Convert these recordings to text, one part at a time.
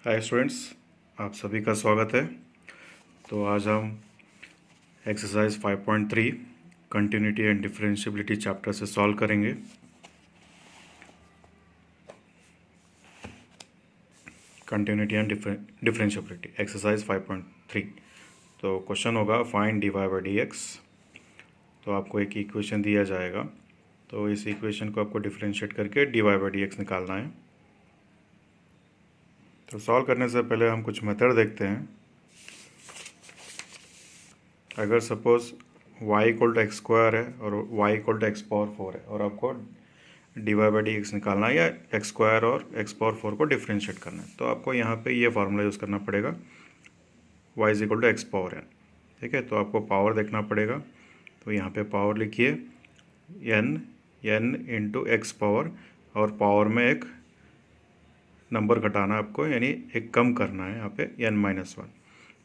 Hi students, आप सभी का स्वागत है। तो आज हम exercise 5.3 continuity and differentiability chapter से सॉल्व करेंगे। Continuity and differentiability exercise 5.3। तो क्वेश्चन होगा find d Y by D x. तो आपको एक इक्वेशन दिया जाएगा, तो इस इक्वेशन को आपको डिफरेंशिएट करके d Y by D x निकालना है। तो सॉल्व करने से पहले हम कुछ मेथड देखते हैं। अगर suppose y equal to x square है और y equal to x power 4 है और आपको d Y by D x निकालना है या एक्स स्क्वायर और एक्स पावर 4 को डिफ्रेंशिएट करना है, तो आपको यहाँ पे ये फार्मूला यूज़ करना पड़ेगा y is equal to x power n। ठीक है, तो आपको पावर देखना पड़ेगा। तो यहाँ पे पावर लिखिए n इंटू एक्स पावर, और पावर में एक नंबर घटाना है आपको, यानी एक कम करना है यहाँ पे n-1।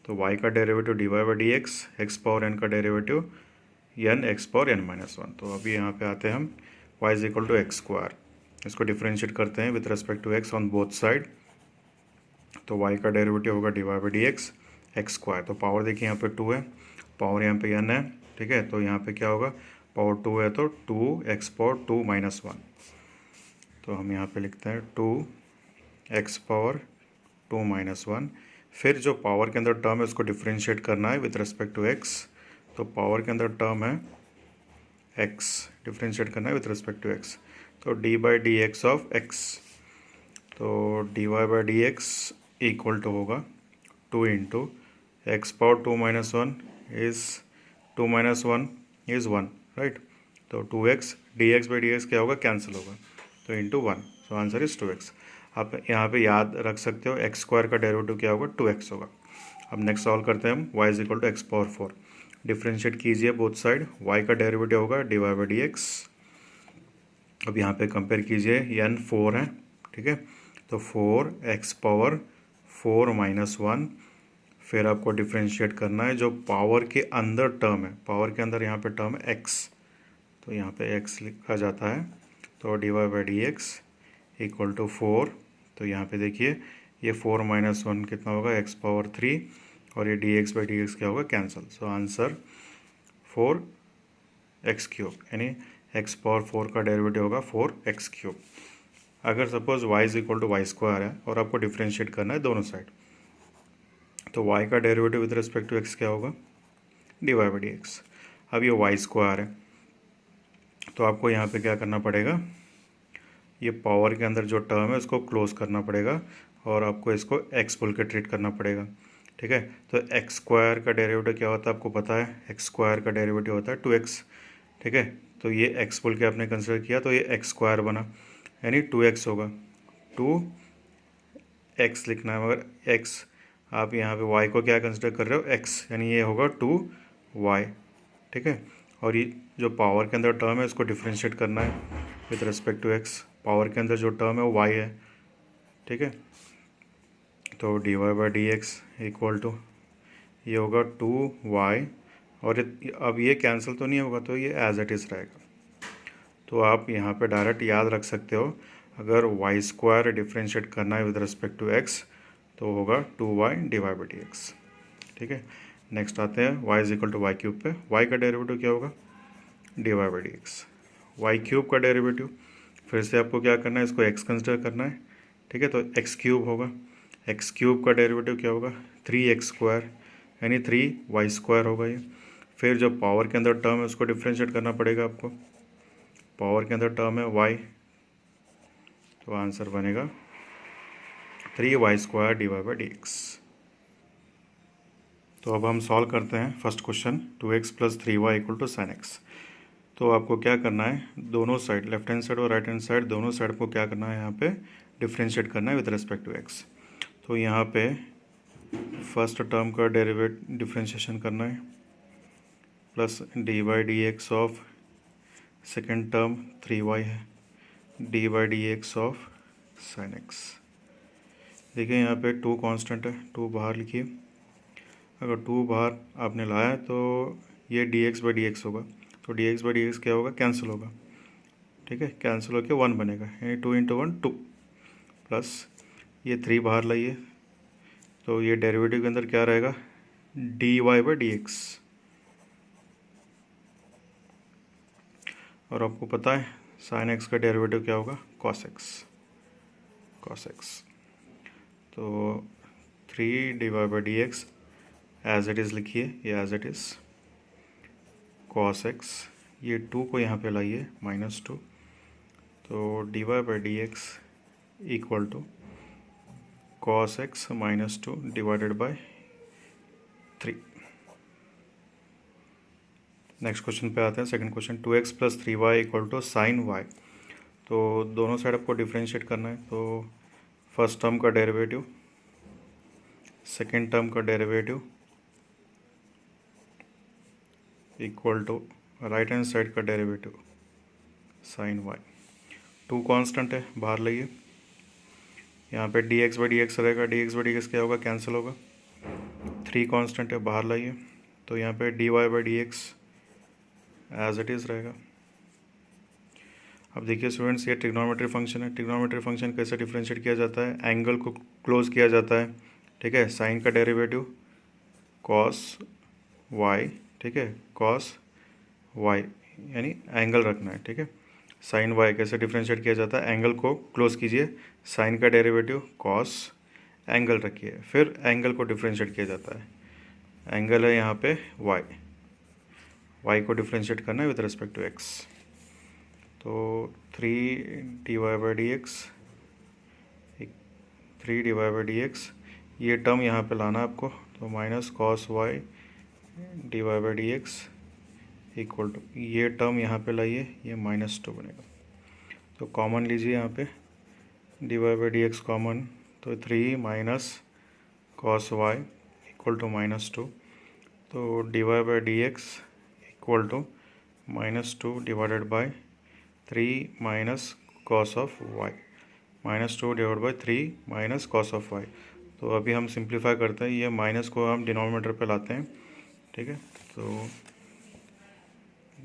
तो y का derivative d Y by D x power n का derivative n x power n-1। तो अभी यहाँ पे आते हैं हम y is equal to x square, इसको डिफ्रेंशिएट करते हैं with respect to x on both side. तो y का डेरिवेटिव होगा d Y by D x square. तो पावर देखिए यहाँ पे 2 है, पावर यहाँ पे n है। ठीक है, तो यहाँ पे क्या होगा, पावर 2 है तो 2x पावर 2-1। तो हम यहाँ पे लिखते हैं 2x पावर 2-1। फिर जो पावर के अंदर टर्म है उसको डिफ्रेंशिएट करना है विथ रेस्पेक्ट टू x। तो पावर के अंदर टर्म है x, डिफ्रेंशिएट करना है विथ रेस्पेक्ट टू x। तो d by D x of x, तो D Y by D x equal to होगा 2 into x power 2-1 is 2-1 is 1, right. तो 2x d x by D x क्या होगा, cancel होगा, तो into 1। So answer is 2x। आप यहाँ पे याद रख सकते हो एक्स स्क्वायर का डेरिवेटिव क्या होगा, 2x होगा। अब नेक्स्ट सॉल्व करते हैं हम y is equal to x power 4। Differentiate कीजिए बोथ साइड, y का डेरिवेटिव होगा d Y by D x. अब यहाँ पे कंपेयर कीजिए, n 4 है, ठीक है, तो 4x पावर 4-1। फिर आपको डिफ्रेंशिएट करना है जो पावर के अंदर टर्म है, पावर के अंदर यहाँ पे टर्म है x, तो यहाँ पे x लिखा जाता है। तो D Y by D x equal to 4। तो यहाँ पे देखिए ये 4-1 कितना होगा, एक्स पावर 3, और ये d x by D x क्या होगा, cancel. So answer 4x cube, यानी एक्स पावर 4 का डेरिवेटिव होगा 4x क्यूब। अगर suppose y is equal to y square है और आपको डिफ्रेंशिएट करना है दोनों साइड, तो y का derivative with respect to x क्या होगा, d Y by D x. अब ये वाई स्क्वायर है, तो आपको यहाँ पे क्या करना पड़ेगा, ये पावर के अंदर जो टर्म है उसको क्लोज करना पड़ेगा और आपको इसको x बोल के ट्रीट करना पड़ेगा। ठीक है, तो एक्स स्क्वायर का डेरिवेटिव क्या होता है आपको पता है, एक्स स्क्वायर का डेरिवेटिव होता है 2x। ठीक है, तो ये x बोल के आपने कंसिडर किया तो ये एक्स स्क्वायर बना, यानी 2x होगा। 2x लिखना है, मगर x आप यहाँ पे y को क्या कंसिडर कर रहे हो, x, यानी ये होगा 2y। ठीक है, और ये जो पावर के अंदर टर्म है उसको डिफ्रेंशिएट करना है with respect to x। Power के अंदर जो टर्म है वो y है। ठीक है, तो D Y by D x equal to ये होगा 2y, और अब ये कैंसिल तो नहीं होगा, तो ये एज इट इज़ रहेगा। तो आप यहाँ पे डायरेक्ट याद रख सकते हो, अगर वाई स्क्वायर डिफ्रेंशिएट करना है विद रिस्पेक्ट टू x तो होगा 2y D Y by D x. ठीक है, नेक्स्ट आते हैं y is equal to y cube पे। y का डेरिवेटिव क्या होगा, d Y by D x. Y cube का डेरिवेटिव फिर से आपको क्या करना है, इसको x कंसिडर करना है। ठीक है, तो x क्यूब होगा, x क्यूब का डेरिवेटिव क्या होगा, 3x स्क्वायर, यानी 3y स्क्वायर होगा ये। फिर जो पावर के अंदर टर्म है उसको डिफ्रेंशिएट करना पड़ेगा आपको, पावर के अंदर टर्म है y, तो आंसर बनेगा 3y square d Y by D x. तो अब हम सॉल्व करते हैं first question, 2x plus 3y equal to sine x. तो आपको क्या करना है, दोनों साइड लेफ्ट हैंड साइड और राइट हैंड साइड दोनों साइड को क्या करना है, यहाँ पे डिफ्रेंशिएट करना है विद रिस्पेक्ट टू x। तो यहाँ पे फर्स्ट टर्म का डिफ्रेंशिएशन करना है, plus D by D x of second term 3y है, D by D x of sine x. देखिए यहाँ पे 2 कांस्टेंट है, 2 बाहर लिखिए। अगर 2 बाहर आपने लाया है तो ये d x by D x होगा, तो D x by D x क्या होगा, कैंसिल होगा। ठीक है, कैंसिल होकर 1 बनेगा, यानी 2 इंटू 1 2, प्लस ये 3 बाहर लाइए तो ये डेरिवेटिव के अंदर क्या रहेगा, dy बाई dx। और आपको पता है sin x का डेरिवेटिव क्या होगा, cos x। तो 3 dy by dx as it is लिखिए, ये as it is cos x, ये 2 को यहाँ पे लाइए -2, तो dy by dx equal to cos x -2 divided by 3। Next question पे आते हैं, second question. 2x plus 3y equal to sine y। तो दोनों साइड आपको डिफ्रेंशिएट करना है। तो फर्स्ट टर्म का डेरिवेटिव, सेकंड टर्म का derivative equal to right hand side का डेरिवेटिव साइन y। 2 कांस्टेंट है, बाहर लाइए। यहाँ पे dx बाई dx रहेगा, dx बाई dx क्या होगा, कैंसिल होगा। 3 कांस्टेंट है, बाहर लाइए। तो यहाँ पे dy by dx as it is रहेगा। अब देखिए स्टूडेंट्स, ये ट्रिग्नोमेट्री फंक्शन है। ट्रिग्नोमेट्री फंक्शन कैसे डिफरेंशिएट किया जाता है, एंगल को क्लोज किया जाता है, ठीक है। साइन का डेरिवेटिव कॉस वाई, ठीक है, कॉस वाई यानी एंगल रखना है, ठीक है। साइन वाई कैसे डिफरेंशिएट किया जाता है, एंगल को क्लोज कीजिए, साइन का डेरिवेटिव कॉस, एंगल रखिए, फिर एंगल को डिफरेंशिएट किया जाता है। एंगल है यहाँ पे वाई, वाई को डिफरेंशिएट करना है विद रिस्पेक्ट टू एक्स। तो 3 dy by D x, 3 dy by D x, ये टर्म यहाँ पे लाना है आपको। तो minus cos y dy by D x equal to, ये टर्म यहाँ पे लाइए, ये -2 बनेगा। तो कॉमन लीजिए यहाँ पे, dy by D x common, तो 3 minus cos Y equal to -2। तो dy by D x equal to -2 divided by 3 minus cos of y, -2 divide by 3 minus cos of y. तो अभी हम सिंप्लीफाई करते हैं, ये माइनस को हम डिनोमिनेटर पे लाते हैं, ठीक है। तो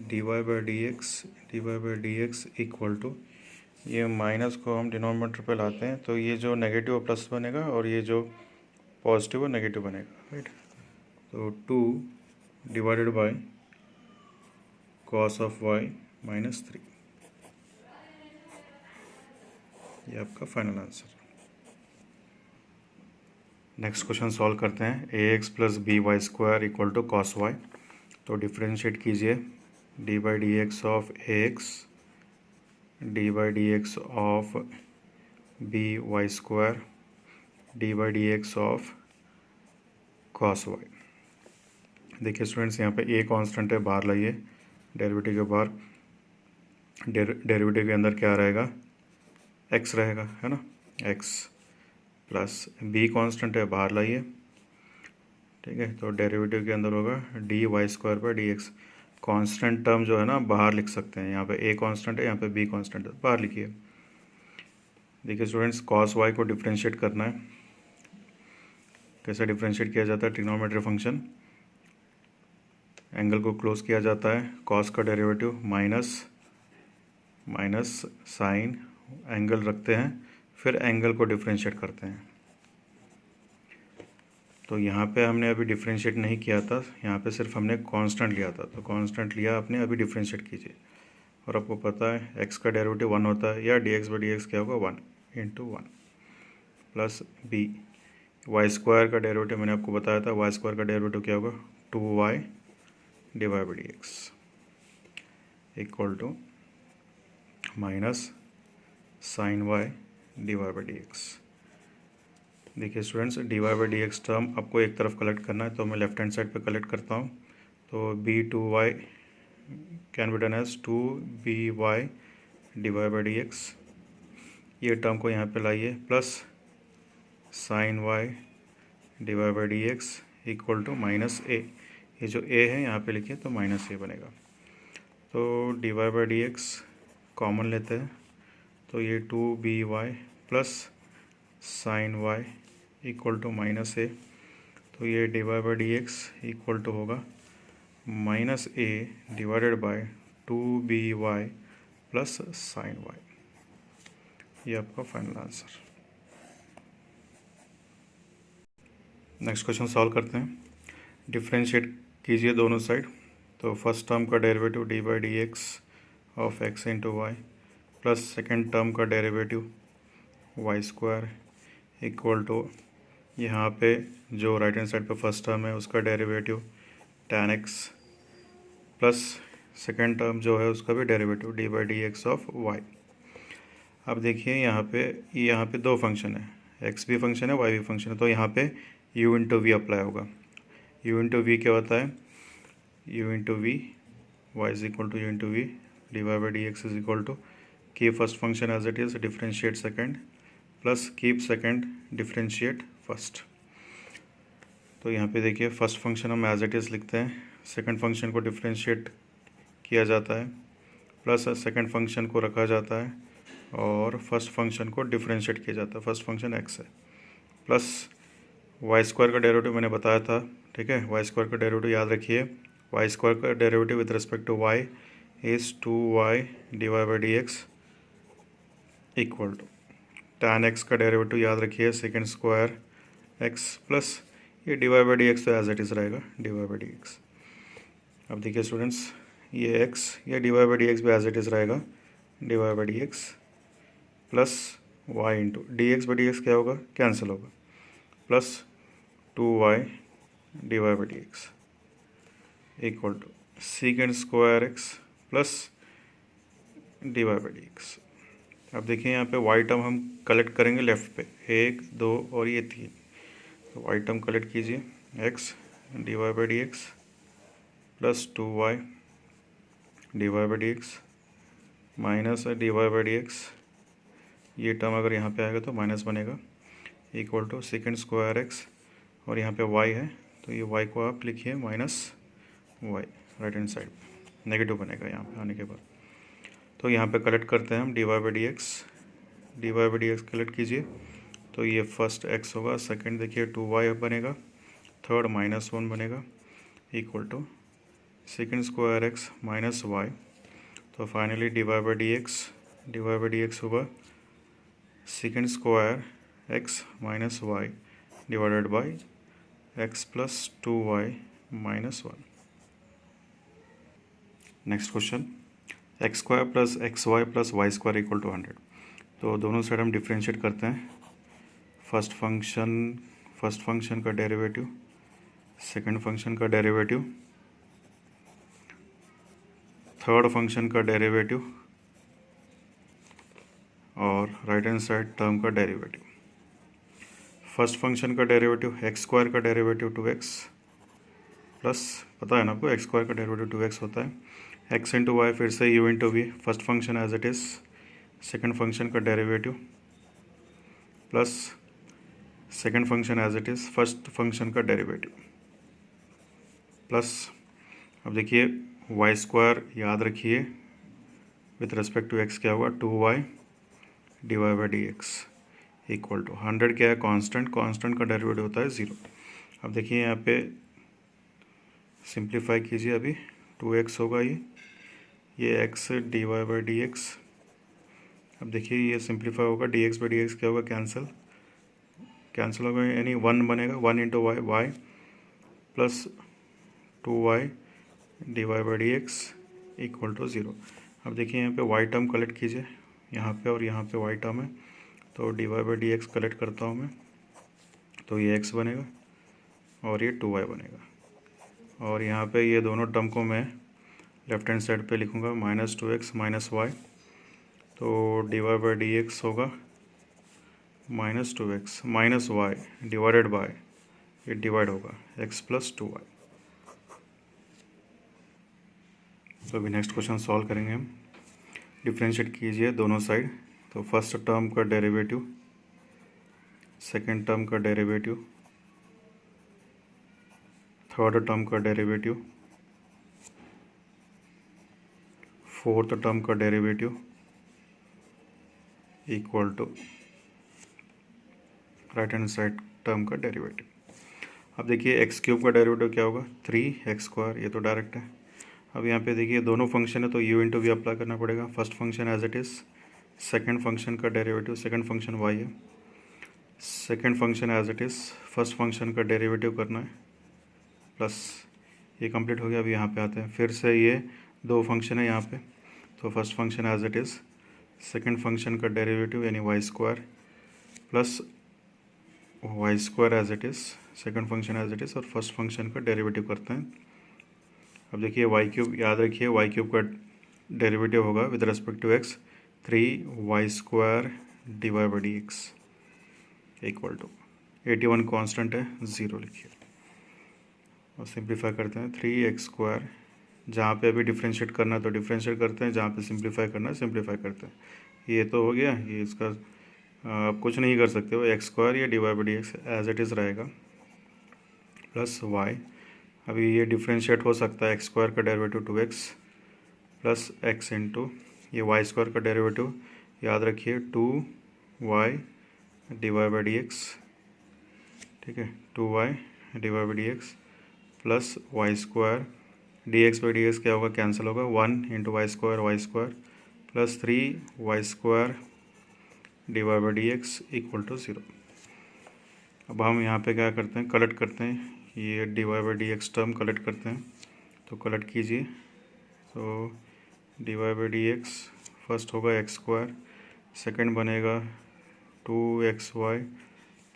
dy by D x equal to, ये माइनस को हम डिनोमिनेटर पे लाते हैं, तो ये जो नेगेटिव प्लस बनेगा और ये जो पॉजिटिव नेगेटिव बनेगा, राइट। तो 2 divided by cos of y -3, ये आपका final answer. Next question solve करते हैं। ax plus b y square equal to cos y. तो डिफ्रेंशिएट कीजिए, d by D x of ax, d by D x of b y square, D by D x of cos y. देखिए students, यहाँ पे a constant है, बाहर लाइए, derivative के बाहर। डेरिवेटिव के अंदर क्या रहेगा, x रहेगा, है ना, x प्लस b कांस्टेंट है, बाहर लाइए, ठीक है। तो डेरिवेटिव के अंदर होगा डी वाई स्क्वायर पर डी एक्स। कॉन्स्टेंट टर्म जो है ना बाहर लिख सकते हैं, यहाँ पे a कांस्टेंट है, यहाँ पे b कांस्टेंट है, बाहर लिखिए। देखिए स्टूडेंट्स, कॉस वाई को डिफ्रेंशिएट करना है। कैसे डिफ्रेंशिएट किया जाता है, ट्रिग्नोमेट्री फंक्शन, एंगल को क्लोज किया जाता है, कॉस का डेरिवेटिव माइनस साइन, एंगल रखते हैं, फिर एंगल को डिफ्रेंशिएट करते हैं। तो यहाँ पे हमने अभी डिफ्रेंशिएट नहीं किया था, यहाँ पे सिर्फ हमने कांस्टेंट लिया था। तो कांस्टेंट लिया आपने, अभी डिफ्रेंशिएट कीजिए। और आपको पता है x का डेरिवेटिव 1 होता है, या dx बाई डी एक्स क्या होगा, 1 इंटू 1 प्लस b। वाई स्क्वायर का डेरिवेटिव मैंने आपको बताया था, वाई स्क्वायर का डेरिवेटिव क्या होगा, 2y divide by D x equal to minus sine y divide by D x. देखिए students, d Y by D x term आपको एक तरफ कलेक्ट करना है, तो मैं लेफ्ट हैंड साइड पे कलेक्ट करता हूँ। तो b2y can be done as 2by divide by D x. ये टर्म को यहाँ पे लाइए, plus sine y divide by D x equal to minus a। ये जो a है यहाँ पे लिखिए, तो माइनस a बनेगा। तो divide by D x common लेते हैं, तो ये 2by plus sine y equal to minus a। तो ये divide by D x equal to होगा minus a divided by 2by plus sine y. ये आपका final answer. Next question solve करते हैं। डिफ्रेंशिएट कीजिए दोनों साइड। तो फर्स्ट टर्म का derivative d by D x of x into Y plus second term का derivative Y square equal to यहाँ पे जो राइट हैंड साइड पे फर्स्ट टर्म है उसका derivative tan x plus second term जो है उसका भी derivative d by D x of y. अब देखिए यहाँ पे दो फंक्शन है, x भी फंक्शन है y भी फंक्शन है, तो यहाँ पे u इंटू वी अप्लाई होगा। u इंटू वी क्या होता है, u into v y is equal to u into v d Y by D x is equal to keep first function as it is differentiate second plus keep second differentiate first. तो यहाँ पे देखिए first function हम as it is लिखते हैं, second function को differentiate किया जाता है प्लस सेकंड फंक्शन को रखा जाता है और फर्स्ट फंक्शन को डिफ्रेंशिएट किया जाता है। फर्स्ट फंक्शन x है प्लस वाई स्क्वायर का डेरिवेटिव मैंने बताया था, ठीक है। वाई स्क्वायर का डेरिवेटिव याद रखिए, वाई स्क्वायर का derivative with respect to y is 2y D Y by D x equal to tan x का डेरिवेटिव याद रखिए सेकेंड स्क्वायर x प्लस ये d Y by D x तो as it is रहेगा d Y by D x. अब देखिए students, ये x ये d Y by D x भी एज इट इज़ रहेगा d Y by D x plus Y into D x by D x क्या होगा, cancel होगा, plus 2y D Y by D x equal to second square x plus D Y by D x. अब देखिए यहाँ पे y term हम collect करेंगे left पे, 1 2 और ये 3, तो y टर्म कलेक्ट कीजिए, x D Y by D x plus 2y D Y by D x minus D Y by D x, ये टर्म अगर यहाँ पे आएगा तो माइनस बनेगा, equal to second square X और यहाँ पे y है तो ये y को आप लिखिए minus y, right hand side negative बनेगा यहाँ पे आने के बाद। तो यहाँ पे कलेक्ट करते हैं हम D Y by D X collect कीजिए, तो ये फर्स्ट x होगा, सेकंड देखिए 2y बनेगा, थर्ड -1 बनेगा, equal to second square x minus Y. तो finally d Y by D x होगा second square x minus Y divided by x plus 2y minus 1। Next question, x square plus x y plus Y square equal to 100। तो दोनों side हम differentiate करते हैं। First function का derivative, second function का derivative, third function का derivative और right hand side term का डेरिवेटिव। फर्स्ट फंक्शन का डेरिवेटिव एक्स स्क्वायर का डेरिवेटिव 2x प्लस, पता है ना आपको एक्स स्क्वायर का डेरिवेटिव 2x होता है, x इंटू वाई फिर से u into v, first function as it is, second function का derivative plus second function as it is, first function का डेरिवेटिव प्लस, अब देखिए वाई स्क्वायर याद रखिए विथ रिस्पेक्ट टू x क्या होगा, 2y D Y by D x equal to 100 क्या है, कांस्टेंट का डेरिवेटिव होता है 0। अब देखिए यहाँ पे सिंप्लीफाई कीजिए, अभी 2x होगा ये x D Y by D x. अब देखिए ये सिंप्लीफाई होगा, D x by D x क्या होगा, कैंसिल होगा, यानी 1 बनेगा, 1 into Y plus 2y D Y by D x equal to 0। अब देखिए यहाँ पे y टर्म कलेक्ट कीजिए, यहाँ पे और यहाँ पे y टर्म है, तो D Y by D X collect करता हूँ मैं, तो ये x बनेगा और ये 2y बनेगा, और यहाँ पे ये दोनों टर्म को मैं लेफ्ट हैंड साइड पे लिखूँगा -2x माइनस वाई, तो D Y by D x होगा -2x minus Y divided by, ये डिवाइड होगा x प्लस 2y। तो अभी नेक्स्ट क्वेश्चन सॉल्व करेंगे हम। डिफ्रेंशिएट कीजिए दोनों साइड। तो फर्स्ट टर्म का डेरिवेटिव, सेकंड टर्म का डेरिवेटिव, थर्ड टर्म का डेरिवेटिव, फोर्थ टर्म का derivative equal to right hand side term का डेरिवेटिव। अब देखिए एक्स क्यूब का डेरिवेटिव क्या होगा, 3x स्क्वायर, ये तो डायरेक्ट है। अब यहाँ पे देखिए दोनों फंक्शन है तो u इंटू वी अप्लाई करना पड़ेगा। First function as it is, second function का डेरिवेटिव, सेकंड फंक्शन y है, second function as it is, first function का डेरिवेटिव करना है, प्लस ये कंप्लीट हो गया। अब यहाँ पे आते हैं, फिर से ये दो फंक्शन है यहाँ पे, तो first function as it is, second function का डेरिवेटिव यानी Y square plus Y square as it is, second function as it is, और फर्स्ट फंक्शन का डेरिवेटिव करते हैं। अब देखिए वाई क्यूब, याद रखिए वाई क्यूब का डेरिवेटिव होगा with respect to X 3y² divide by D x equal to 81 constant है, 0 लिखिए और सिंप्लीफाई करते हैं। 3x², जहाँ पे अभी डिफ्रेंशिएट करना है तो डिफ्रेंशिएट करते हैं, जहाँ पे सिंप्लीफाई करना है सिंप्लीफाई करते हैं। ये तो हो गया, ये इसका आप कुछ नहीं कर सकते हो, x² या divide by D X as it is रहेगा, प्लस y। अभी ये डिफ्रेंशिएट हो सकता है, x² का derivative 2x plus x into ये y² का डेरिवेटिव, याद रखिए 2y divide by D x, ठीक है, 2y divide by D x plus y² D x by D x क्या होगा, कैंसिल होगा, 1 into y² plus 3y² divide by D x equal to 0। अब हम यहाँ पे क्या करते हैं, कलेक्ट करते हैं, ये divide by D x term collect करते हैं, तो कलेक्ट कीजिए। तो divide by D x first होगा x², सेकंड बनेगा 2xy,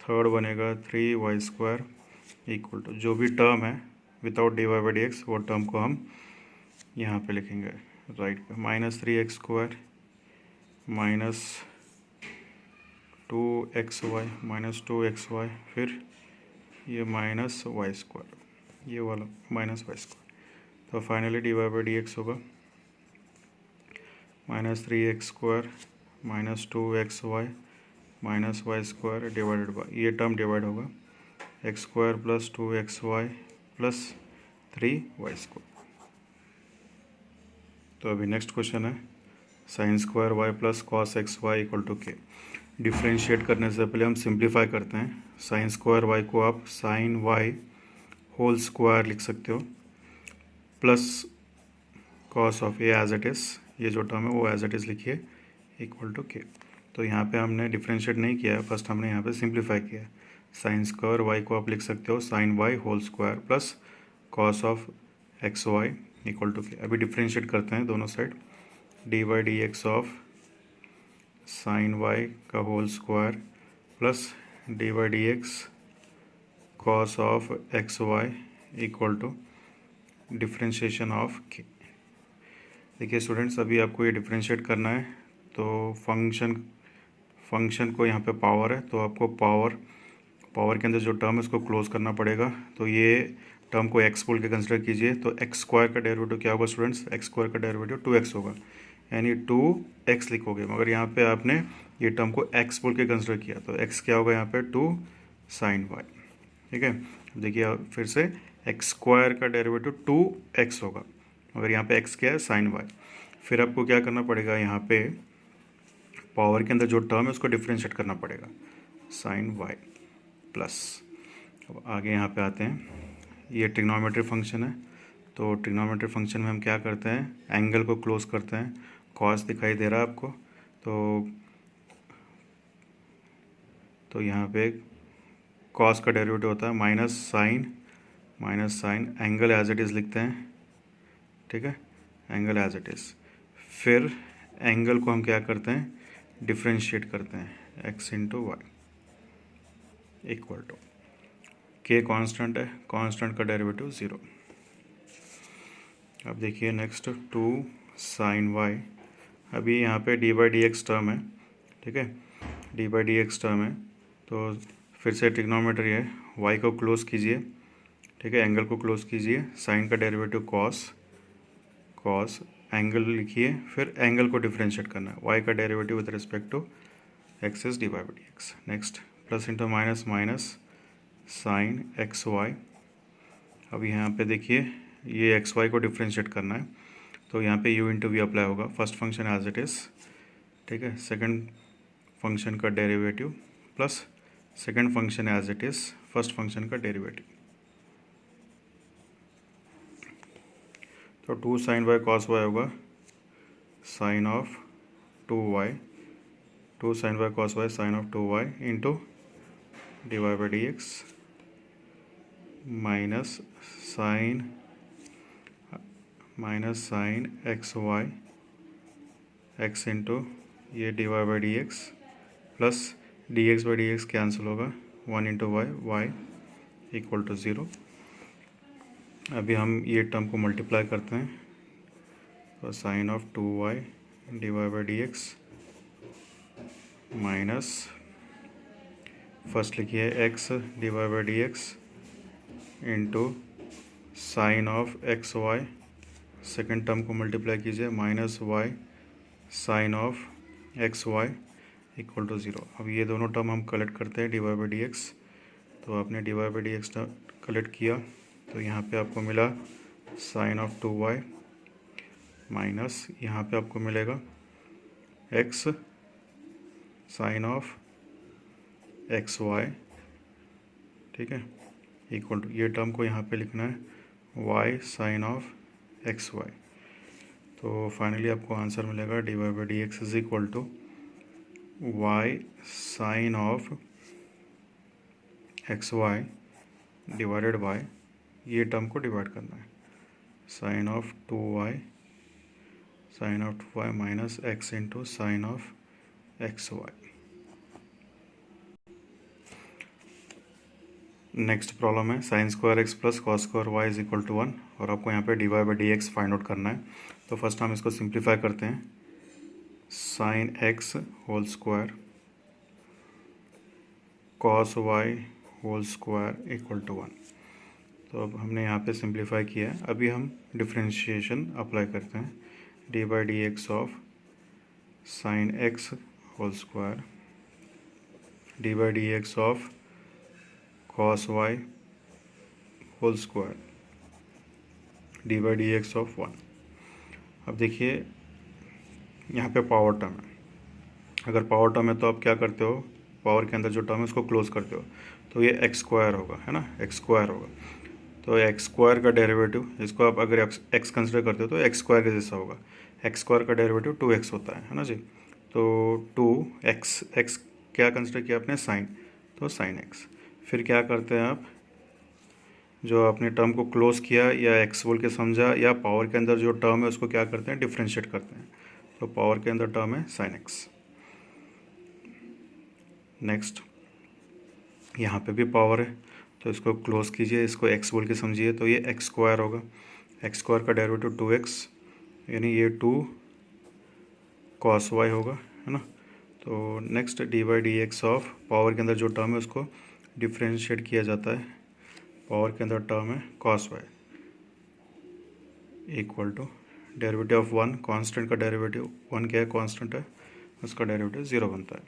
थर्ड बनेगा 3y² इक्वल टू जो भी टर्म है without divide by D x वो टर्म को हम यहाँ पे लिखेंगे राइट पे, -3x² माइनस 2xy फिर ये -y², ये वाला -y², तो finally divide by D x होगा -3x² minus 2xy minus y² divided by, ये टर्म डिवाइड होगा x² plus 2xy plus 3y²। तो अभी नेक्स्ट क्वेश्चन है sin² y plus cos xy equal to k। Differentiate करने से पहले हम सिंप्लीफाई करते हैं। sin² y को आप sin y होल स्क्वायर लिख सकते हो plus cos of A as it is, ये जो टर्म है वो एज इट इज़ लिखिए इक्वल टू k। तो यहाँ पे हमने डिफ्रेंशिएट नहीं किया है, फर्स्ट हमने यहाँ पे सिंप्लीफाई किया है। sin² y को आप लिख सकते हो sin y whole square plus cos of xy equal to k। अभी डिफ्रेंशिएट करते हैं दोनों side, D by D x of sin y का whole square plus D by D X cos of xy equal to differentiation of k। देखिए students, अभी आपको ये differentiate करना है, तो फंक्शन को यहाँ पे पावर है, तो आपको पावर के अंदर जो टर्म है उसको क्लोज करना पड़ेगा। तो ये टर्म को x बोल के कंसिडर कीजिए, तो x² का डेरिवेटिव क्या होगा स्टूडेंट्स, x² का डेरिवेटिव 2x होगा, यानी 2x लिखोगे, मगर यहाँ पे आपने ये टर्म को x बोल के कंसिडर किया, तो x क्या होगा यहाँ पे 2 sin y, ठीक है। देखिए फिर से x² का डेरिवेटिव 2x होगा, मगर यहाँ पे x क्या है sin y। फिर आपको क्या करना पड़ेगा, यहाँ पे पावर के अंदर जो टर्म है उसको डिफ्रेंशिएट करना पड़ेगा sin y प्लस। अब आगे यहाँ पे आते हैं, ये ट्रिग्नोमेट्री फंक्शन है, तो ट्रिग्नोमेट्री फंक्शन में हम क्या करते हैं, एंगल को क्लोज करते हैं। कॉस दिखाई दे रहा है आपको, तो यहाँ पे कॉस का डेरिवेटिव होता है minus sine angle as it is लिखते हैं, ठीक है, एंगल एज इट इज़। फिर एंगल को हम क्या करते हैं, डिफ्रेंशिएट करते हैं x into Y equal to k constant है, कांस्टेंट का डेरिवेटिव 0। अब देखिए नेक्स्ट 2 sin y, अभी यहाँ पे D by D x term है, ठीक है, D by D x term है, तो फिर से ट्रिग्नोमेट्री है, y को क्लोज कीजिए, ठीक है, एंगल को क्लोज कीजिए, साइन का डेरिवेटिव कॉस एंगल लिखिए, फिर एंगल को डिफ्रेंशिएट करना है, y का derivative with respect to X is D by D X. Next plus into minus sine x Y. अब यहाँ पे देखिए ये एक्स वाई को डिफ्रेंशिएट करना है, तो यहाँ पे u इंटू वी अप्लाई होगा, first function as it is, ठीक है, सेकंड फंक्शन का derivative plus second function as it is, first function का डेरिवेटिव। तो 2 sin y cos y होगा sine of 2y, 2 sin y cos y sine of 2y into divide by D x minus sine x y x into ये divide by D x plus d x by D x cancel होगा, 1 into Y, Y equal to 0। अभी हम ये term को multiply करते हैं, तो sine of 2y divide by D x minus first लिखिए x divide by D X into sine of x Y, second term को मल्टीप्लाई कीजिए, minus y sine of x Y equal to 0। अब ये दोनों term हम collect करते हैं, divide by D x. तो आपने divide by D X collect किया, तो यहाँ पे आपको मिला साइन ऑफ 2y माइनस यहाँ पे आपको मिलेगा x sine of x Y, ठीक है, इक्वल टू ये टर्म को यहाँ पे लिखना है y sine of x y. तो फाइनली आपको आंसर मिलेगा divide by D x is equal to y sine of x y divided by ये टर्म को डिवाइड करना है, sine of 2y minus x into sine of x y. Next problem है sine square x plus cos square y is equal to 1 और आपको यहाँ पे divide by D x find out करना है। तो फर्स्ट हम इसको सिंप्लीफाई करते हैं, sine X whole square cos Y whole square equal to 1। तो अब हमने यहाँ पे सिंप्लीफाई किया है, अभी हम डिफ्रेंशिएशन अप्लाई करते हैं, D by D x of sine X whole square D by D x of cos Y whole square D by D x of 1। अब देखिए यहाँ पे पावर टर्म है, अगर पावर टर्म है तो आप क्या करते हो, पावर के अंदर जो टर्म है उसको क्लोज करते हो, तो ये एक्स स्क्वायर होगा, है ना, एक्स स्क्वायर होगा। तो एक्स स्क्वायर का डेरिवेटिव, इसको आप अगर एक्स कंसिडर करते हो तो एक्स स्क्वायर के जैसा होगा, एक्स स्क्वायर का डेरिवेटिव 2x होता है ना जी। तो 2x, एक्स क्या कंसिडर किया आपने, साइन, तो साइन एक्स। फिर क्या करते हैं आप, जो आपने टर्म को क्लोज किया या एक्स बोल के समझा, या पावर के अंदर जो टर्म है उसको क्या करते हैं, डिफ्रेंशिएट करते हैं। तो पावर के अंदर टर्म है साइन एक्स। नेक्स्ट यहाँ पे भी पावर है, तो इसको क्लोज कीजिए, इसको एक्स बोल के समझिए, तो ये एक्स स्क्वायर होगा, एक्स स्क्वायर का डेरिवेटिव 2x, यानी ये 2 कॉस वाई होगा, है ना। तो next D by D x of power के अंदर जो टर्म है उसको डिफ्रेंशिएट किया जाता है, पावर के अंदर टर्म है cos Y equal to derivative of 1, constant का डेरिवेटिव 1 क्या है, कांस्टेंट है, उसका डेरिवेटिव 0 बनता है।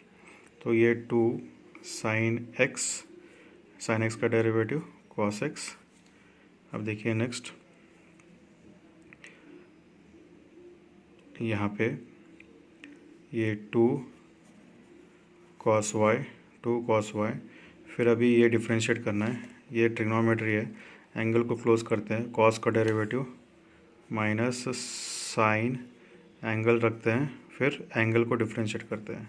तो ये 2 साइन एक्स का डेरिवेटिव कॉस एक्स। अब देखिए नेक्स्ट यहाँ पे ये 2 कॉस वाई, फिर अभी ये डिफ्रेंशिएट करना है, ये ट्रिग्नोमेट्री है, एंगल को क्लोज करते हैं, कॉस का डेरिवेटिव माइनस साइन एंगल रखते हैं, फिर एंगल को डिफ्रेंशिएट करते हैं,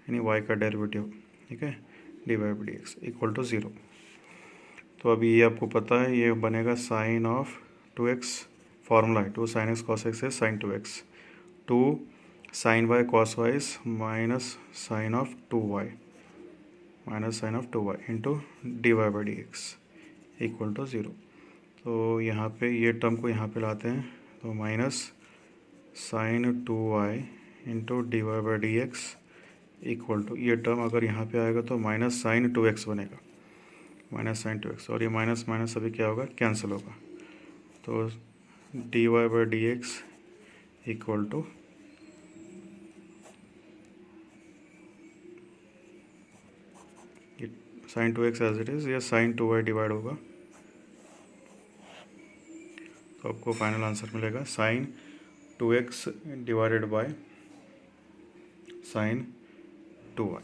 यानी y का डेरिवेटिव, ठीक है, D Y by D x equal to 0। तो अभी ये आपको पता है, ये बनेगा साइन ऑफ 2x, फार्मूला है 2 साइन एक्स कॉस एक्स है sine 2x, 2 sine Y cos Y minus sine of 2y into D Y by D x equal to 0। तो यहाँ पे ये टर्म को यहाँ पे लाते हैं, तो minus sine 2y into D Y by D x equal to, ये टर्म अगर यहाँ पे आएगा तो माइनस साइन 2x बनेगा, माइनस साइन 2x, और ये माइनस माइनस अभी क्या होगा, कैंसिल होगा। तो D Y by D x equal to sine 2x as it is, या साइन 2y डिवाइड होगा, तो आपको फाइनल आंसर मिलेगा sine 2x divided by sine 2y।